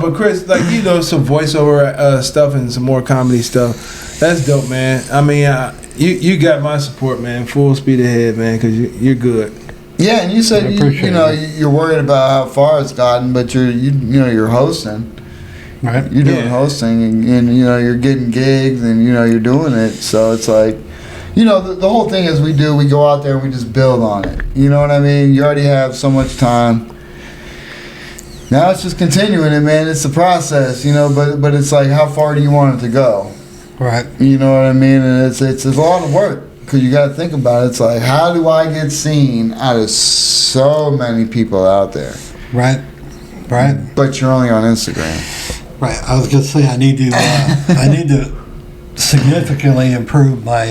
but Chris, like, you know, some voiceover stuff and some more comedy stuff. That's dope, man. I mean, you got my support, man. Full speed ahead, man, because you're good. Yeah, and you said I appreciate you're worried about how far it's gotten, but you're hosting. Right? You're doing Yeah. hosting, and you're getting gigs, and you're doing it. So it's like, the whole thing is we go out there and we just build on it. You know what I mean? You already have so much time. Now it's just continuing it, man. It's the process, but it's like, how far do you want it to go? Right. You know what I mean? And it's a lot of work, because you got to think about it. It's like, how do I get seen out of so many people out there? Right. Right. But you're only on Instagram. Right. I was gonna say I need to significantly improve my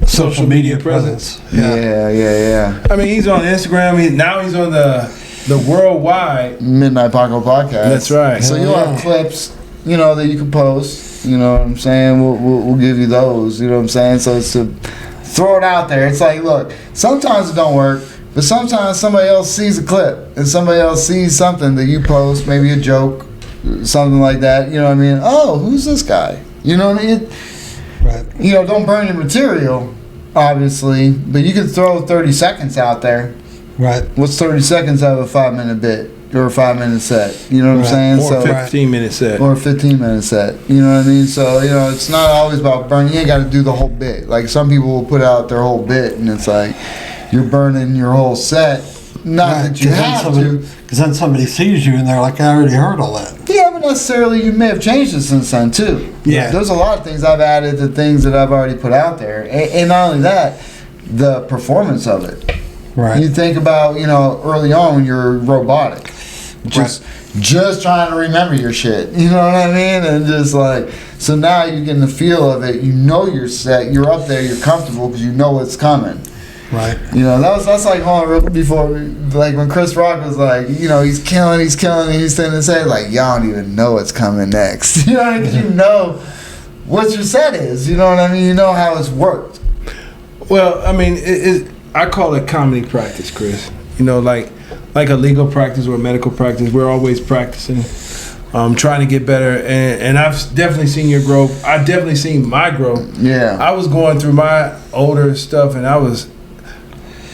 social media presence. Yeah. I mean, he's on Instagram. Now he's on the worldwide Midnight Paco Podcast. That's right. So you'll have clips, that you can post. You know what I'm saying? We'll give you those. You know what I'm saying? So it's to throw it out there. It's like, look, sometimes it don't work, but sometimes somebody else sees a clip and somebody else sees something that you post, maybe a joke, something like that. You know what I mean? Oh, who's this guy? You know what I mean? Right. Don't burn your material, obviously, but you can throw 30 seconds out there. Right. What's 30 seconds out of a 5-minute bit or a 5-minute set? You know what I'm saying? Or a 15-minute set. Or a 15-minute set. You know what I mean? So, it's not always about burning. You ain't got to do the whole bit. Like, some people will put out their whole bit, and it's like, you're burning your whole set. Not that you have to. Because then somebody sees you and they're like, I already heard all that. Yeah, but necessarily you may have changed it since then, too. Yeah. There's a lot of things I've added to things that I've already put out there. And not only that, the performance of it. Right. You think about, early on when you're robotic. Just trying to remember your shit. You know what I mean? And just like, so now you're getting the feel of it. You know you're set. You're up there. You're comfortable because you know what's coming. Right. That's like before, like when Chris Rock was like, he's killing, and he's sitting and saying like, y'all don't even know what's coming next. You know what I mean? You know what your set is. You know what I mean? You know how it's worked. Well, I mean, I call it comedy practice, Chris. You know, like a legal practice or a medical practice, we're always practicing, trying to get better. And I've definitely seen your growth. I've definitely seen my growth. Yeah. I was going through my older stuff, and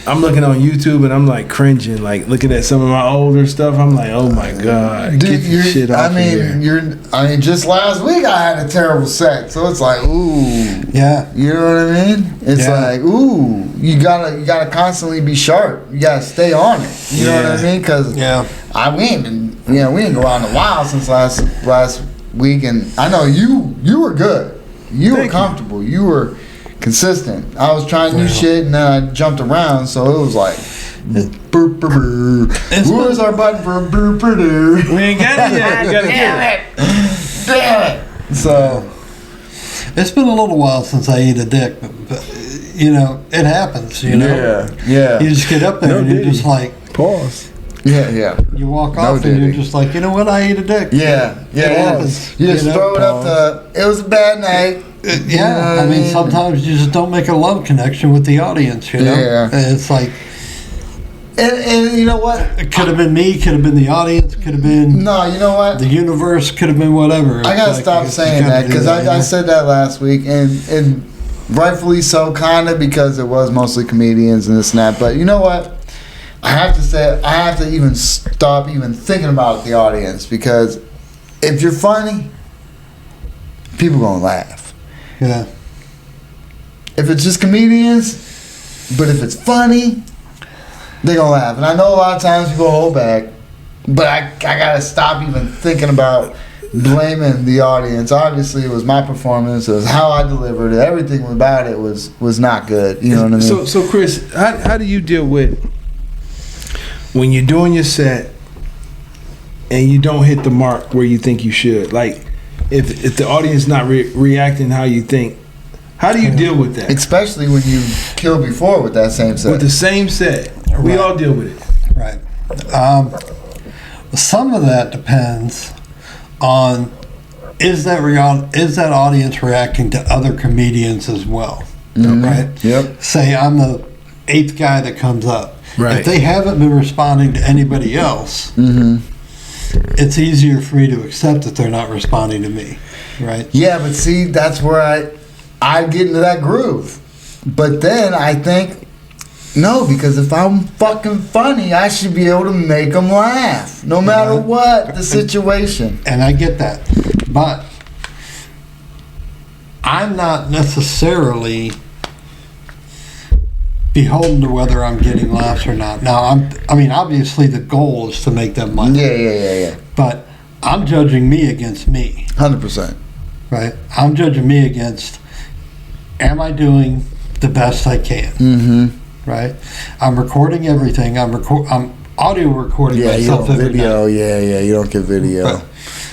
I'm looking on YouTube and I'm like cringing, like looking at some of my older stuff. I'm like, oh my God, dude, get this shit off of here. I mean, just last week I had a terrible set, so it's like, ooh, Yeah. you know what I mean? It's like, ooh, you gotta constantly be sharp. You gotta stay on it. You know what I mean? Because we ain't go out in the wild since last week, and I know you were good. You were comfortable. You were consistent. I was trying new shit, and then I jumped around, so it was like, where's our button for We ain't got it yet. We gotta get it. Damn it. So it's been a little while since I ate a dick, but you know, it happens, you know. Yeah. You just get up there and you're just like, pause. Yeah. You walk off and you're just like, you know what, I ate a dick. Yeah. It happens. You just throw it up it was a bad night. I mean, sometimes you just don't make a love connection with the audience, you know? Yeah. And it's like... And you know what? It could have been me, could have been the audience, could have been... No, you know what? The universe, could have been whatever. I gotta stop saying that, because I said that last week, and rightfully so, kind of, because it was mostly comedians and this and that, but you know what? I have to even stop even thinking about the audience, because if you're funny, people gonna laugh. Yeah. If it's just comedians, but if it's funny, they gonna laugh. And I know a lot of times people hold back, but I gotta stop even thinking about blaming the audience. Obviously, it was my performance. It was how I delivered it. Everything about it was not good. You know what I mean? So Chris, how do you deal with when you're doing your set and you don't hit the mark where you think you should? Like, if the audience not reacting how you think, how do you deal with that? Especially when you killed before with that same set. With the same set. We all deal with it. Right. Some of that depends on is that audience reacting to other comedians as well. Mm-hmm. Right? Yep. Say I'm the 8th guy that comes up. Right. If they haven't been responding to anybody else, it's easier for me to accept that they're not responding to me, right? Yeah, but see, that's where I get into that groove. But then I think, no, because if I'm fucking funny, I should be able to make them laugh, no matter what the situation. And I get that. But I'm not necessarily beholden to whether I'm getting laughs or not. Now, I mean, obviously the goal is to make them laugh. Yeah. But I'm judging me against me. 100%. Right? I'm judging me against, am I doing the best I can? Mm-hmm. Right? I'm recording everything. I'm audio recording myself you don't every video. night. Yeah, you don't get video.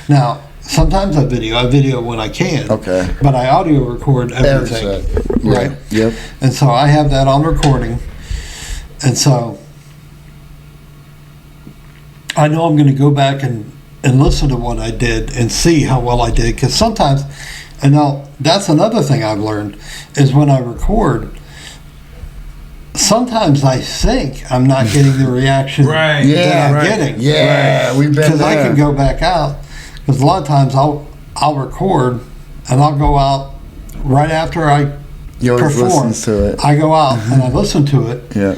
Now, sometimes I video when I can. Okay. But I audio record everything. Right? Yep. And so I have that on recording. And so I know I'm going to go back and listen to what I did and see how well I did. Because sometimes, and now that's another thing I've learned, is when I record, sometimes I think I'm not getting the reaction that I'm getting. Yeah, we've been there. Because I can go back out. Because a lot of times I'll record and I'll go out right after I perform. To it. I go out and I listen to it. Yeah.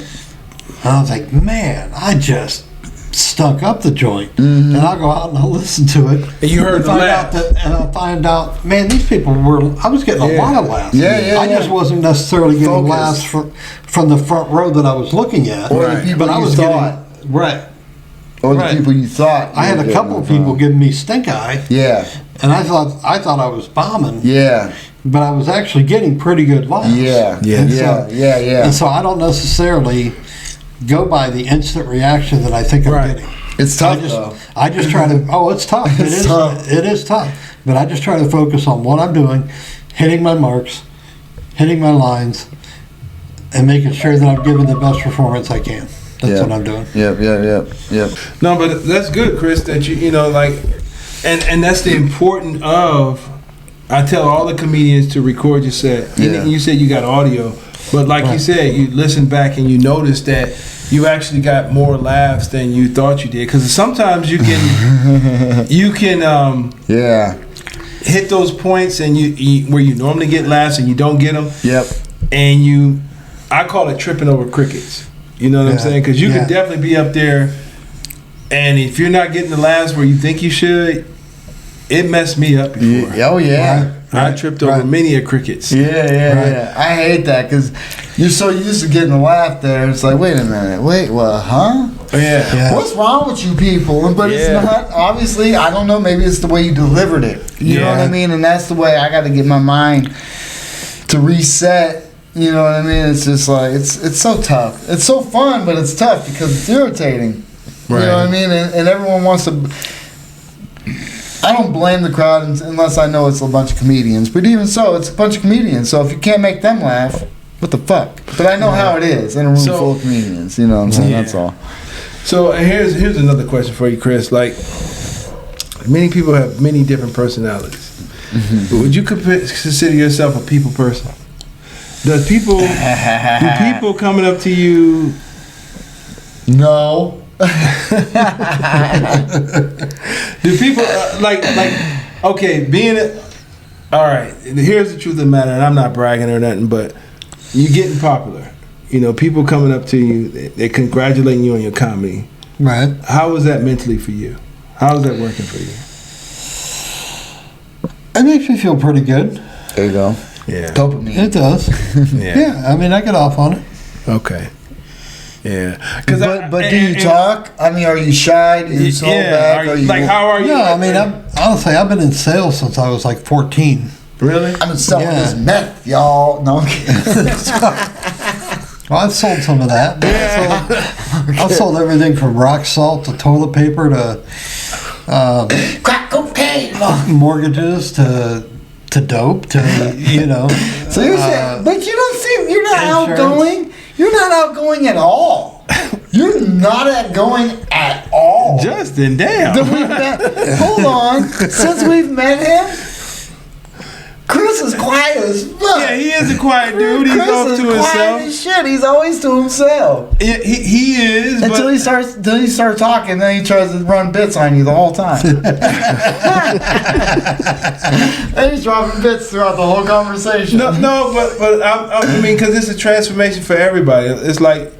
And I was like, man, I just stunk up the joint. And I'll go out and I'll listen to it. And you heard the laugh. And I'll find out, man, these people I was getting a lot of laughs. I just wasn't necessarily getting laughs from the front row that I was looking at. Or the people I was thought. Right. Or the people you thought. I had a couple of people giving me stink eye. Yeah. And I thought I was bombing. Yeah. But I was actually getting pretty good laughs. Yeah. And so I don't necessarily go by the instant reaction that I think I'm getting. It's tough, though. I just try to, it's tough. It is tough. But I just try to focus on what I'm doing, hitting my marks, hitting my lines, and making sure that I'm giving the best performance I can. That's what I'm doing. Yep. No, but that's good, Chris, that you know, like, and that's the importance of, I tell all the comedians to record your set. And you said you got audio, but like you said, you listen back and you notice that you actually got more laughs than you thought you did. Because sometimes you can hit those points and you where you normally get laughs and you don't get them. Yep. And I call it tripping over crickets. You know what I'm saying? Because you can definitely be up there, and if you're not getting the laughs where you think you should, it messed me up before. Oh yeah. I tripped over many a crickets. Yeah. I hate that because you're so used to getting a laugh there. It's like, wait a minute, what, huh? Yeah. What's wrong with you people? But it's not, obviously, I don't know, maybe it's the way you delivered it. You know what I mean? And that's the way I got to get my mind to reset. You know what I mean? It's just like, it's so tough. It's so fun, but it's tough because it's irritating. Right. You know what I mean? And everyone wants to... I don't blame the crowd unless I know it's a bunch of comedians. But even so, it's a bunch of comedians. So if you can't make them laugh, what the fuck? But I know how it is in a room full of comedians. You know what I'm saying? That's all. So here's another question for you, Chris. Like, many people have many different personalities. Mm-hmm. Would you consider yourself a people person? Do people coming up to you? No. Do people okay, all right, here's the truth of the matter, and I'm not bragging or nothing, but you're getting popular. You know, people coming up to you, they're congratulating you on your comedy. Right. How was that mentally for you? How is that working for you? It makes me feel pretty good. There you go. Yeah. Dopamine. It does. Yeah, I mean, I get off on it. Okay. Yeah. But do you talk? I mean, are you shy? Do you hold back? How are you? No, I mean, honestly, I've been in sales since I was like 14. Really? I've been selling this meth, y'all. No, I'm kidding. Well, I've sold some of that. I've sold everything from rock salt to toilet paper to crack cocaine, mortgages to dope to So you're saying, but you don't seem, you're not outgoing. You're not outgoing at all. You're not outgoing at all. Justin, damn. Hold on. Since we've met him, Chris is quiet as fuck. Yeah, he is a quiet dude. He's off to himself. Quiet as shit. He's always to himself. He is. Until he starts talking, then he tries to run bits on you the whole time. And he's dropping bits throughout the whole conversation. No, but I mean, because it's a transformation for everybody. It's like,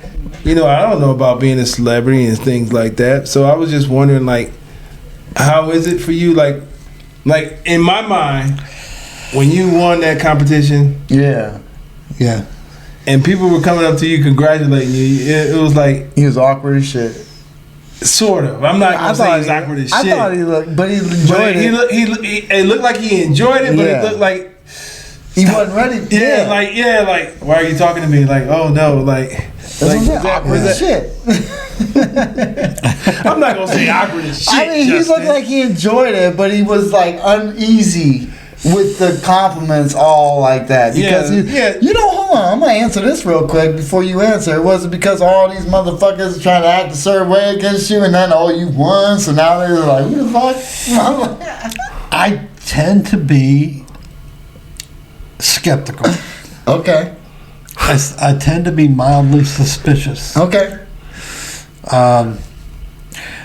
I don't know about being a celebrity and things like that. So I was just wondering, like, how is it for you? Like in my mind, when you won that competition, yeah, and people were coming up to you congratulating you, it was like he was awkward as shit. Sort of. I'm not gonna say he was awkward as shit. I thought he looked, but he enjoyed it. It looked like he enjoyed it, but it looked like he wasn't ready. Like why are you talking to me? Like, oh no, like awkward as shit. I'm not gonna say awkward as shit. I mean, he looked like he enjoyed it, but he was like uneasy with the compliments all like that. Because hold on, I'm going to answer this real quick before you answer. It wasn't because all these motherfuckers are trying to act a certain way against you and then, you won, so now they're like, who the fuck? I tend to be skeptical. Okay. I tend to be mildly suspicious. Okay.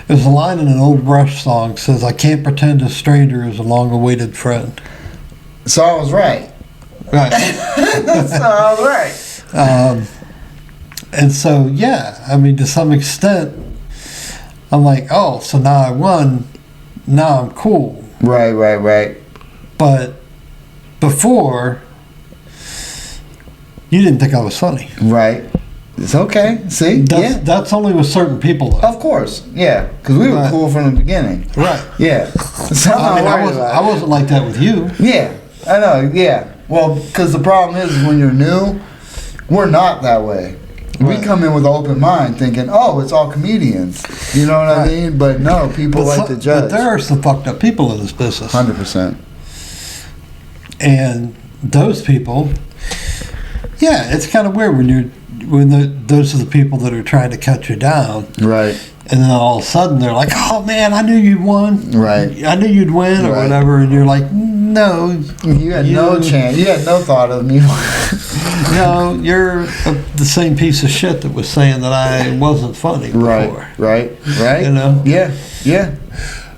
There's a line in an old Rush song that says, "I can't pretend a stranger is a long-awaited friend." So I was right. Right. So I was right. And so, I mean, to some extent, I'm like, oh, so now I won. Now I'm cool. Right. But before, you didn't think I was funny. Right. It's okay. See? That's only with certain people, though. Of course. Yeah. Because we were cool from the beginning. Right. Yeah. So I wasn't like that with you. Yeah. I know. Yeah. Well, because the problem is when you're new, we're not that way. Right. We come in with an open mind thinking, it's all comedians. You know what I mean? But no, people like to judge. But there are some fucked up people in this business. 100%. And those people, it's kind of weird when those are the people that are trying to cut you down. Right. And then all of a sudden they're like, oh man, I knew you'd won. Right. I knew you'd win or whatever. And you're like, no. You had no chance. You had no thought of me. No, you're a the same piece of shit that was saying that I wasn't funny before. Right. You know? Yeah.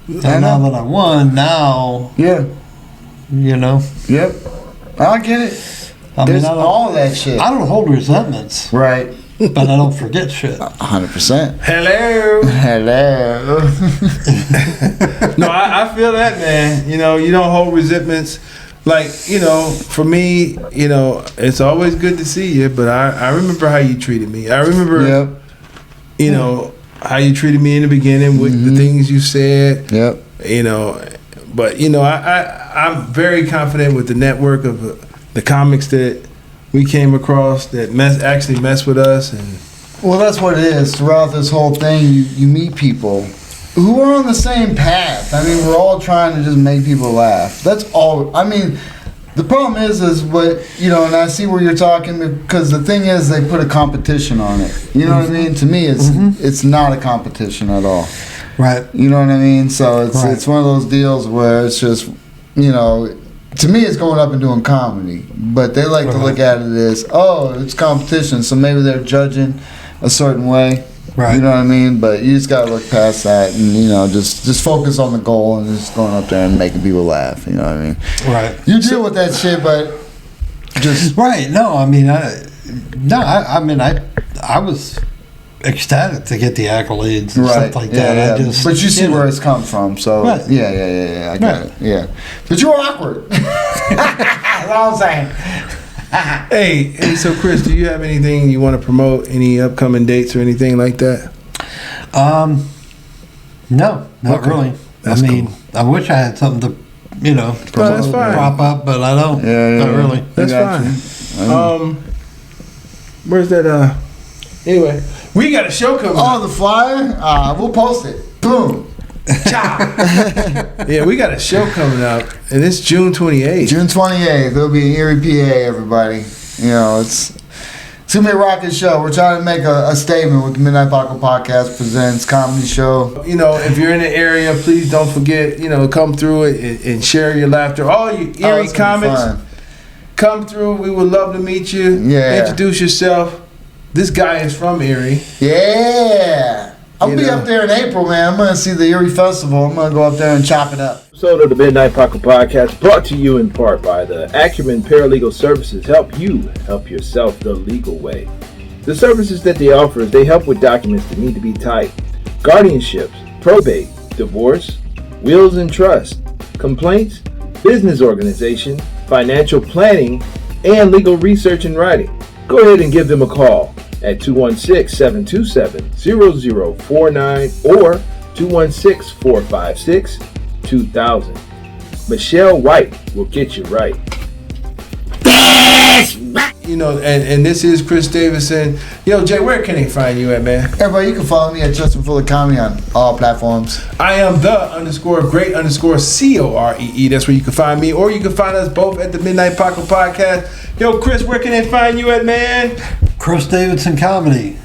And now that I won, yeah, you know. Yep. I get it. There's all that shit. I don't hold resentments. Right. But I don't forget shit. 100%. Hello. No, I feel that, man. You know, you don't hold resentments. Like, you know, for me, you know, it's always good to see you, but I remember how you treated me. I remember, you know, how you treated me in the beginning with the things you said. Yep. You know, but, you know, I'm very confident with the network of the comics that we came across that actually mess with us. And well, that's what it is. Throughout this whole thing, you meet people who are on the same path. I mean, we're all trying to just make people laugh. That's all. I mean, the problem is what, you know, and I see where you're talking, because the thing is they put a competition on it. You know what I mean? To me, it's not a competition at all. Right. You know what I mean? So it's one of those deals where it's just, you know, to me it's going up and doing comedy. But they like to look at it as, oh, it's competition, so maybe they're judging a certain way. Right. You know what I mean? But you just gotta look past that and, you know, just focus on the goal and just going up there and making people laugh. You know what I mean? Right. You deal with that shit, but just right. No, I mean, I was ecstatic to get the accolades and stuff like that. Yeah. I just, but you see where it's come from, so yeah. I got it. Yeah. But you're awkward. That's all I'm saying. Hey, so Chris, do you have anything you want to promote? Any upcoming dates or anything like that? No, not really. That's cool. I wish I had something to, you know, prop up, but I don't. Not really. That's fine. Where's that? Anyway, we got a show coming. Oh, the flyer? We'll post it. Boom. Yeah, we got a show coming up, and it's June 28th. June 28th. It'll be in Erie, PA, everybody. You know, it's going to be a rocking show. We're trying to make a statement with the Midnight Paco Podcast presents comedy show. You know, if you're in the area, please don't forget, you know, come through it and share your laughter. All you Erie comics, come through. We would love to meet you. Yeah. Introduce yourself. This guy is from Erie. Yeah. I'll be up there in April, man. I'm going to see the Erie Festival. I'm going to go up there and chop it up. Episode of the Midnight Paco Podcast brought to you in part by the Acumen Paralegal Services. Help you help yourself the legal way. The services that they offer is they help with documents that need to be typed, guardianships, probate, divorce, wills and trust, complaints, business organization, financial planning, and legal research and writing. Go ahead and give them a call at 216-727-0049 or 216-456-2000. Michelle White will get you right. You know, and this is Chris Davidson. Yo, Jay, where can they find you at, man? Everybody, you can follow me at Justin Fuller Comedy on all platforms. I am the_great_COREE. That's where you can find me, or you can find us both at the Midnight Paco Podcast. Yo, Chris, where can they find you at, man? Chris Davidson Comedy.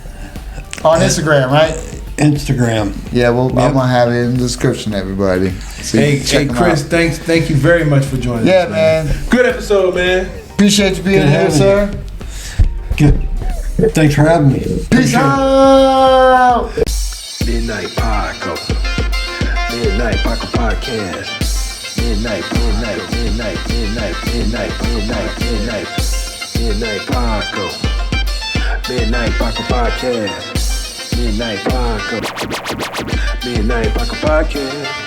On Instagram, right? Instagram. Yeah, well, I'm going to have it in the description, everybody. So hey, Chris, thank you very much for joining us. Yeah, man. Good episode, man. Appreciate you being here, sir. Good. Thanks for having me. Peace out. Midnight Paco. Midnight Paco Podcast. Midnight Paco. Midnight Paco Podcast. Midnight Paco. Midnight Paco Podcast.